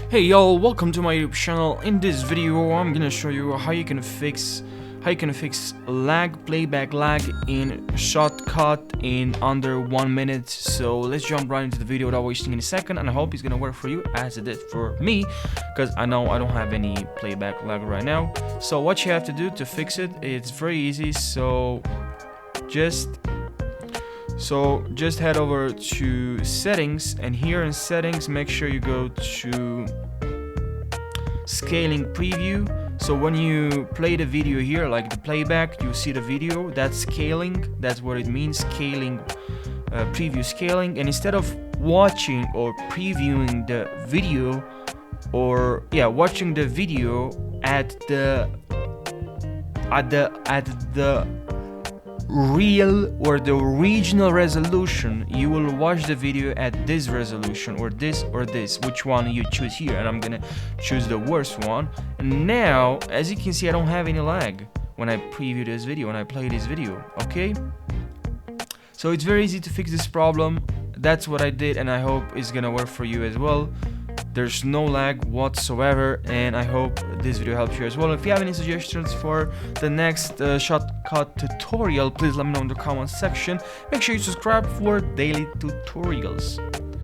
Hey y'all, welcome to my YouTube channel. In this video I'm gonna show you how you can fix lag, playback lag in Shotcut in under 1 minute. So let's jump right into the video without wasting any second, and I hope it's gonna work for you as it did for me, because I know I don't have any playback lag right now. So what you have to do to fix it, it's very easy. So just head over to settings, and here in settings make sure you go to scaling preview. So when you play the video here, like the playback, you see the video, that's scaling, that's what it means, scaling, preview scaling. And instead of watching or previewing the video, or watching the video at the real or the regional resolution, you will watch the video at this resolution, or this, which one you choose here, and I'm gonna choose the worst one. And now, as you can see, I don't have any lag when I preview this video, when I play this video. Okay, so it's very easy to fix this problem. That's what I did, and I hope it's gonna work for you as well. There's no lag whatsoever, and I hope this video helps you as well. If you have any suggestions for the next Shotcut tutorial, please let me know in the comment section. Make sure you subscribe for daily tutorials.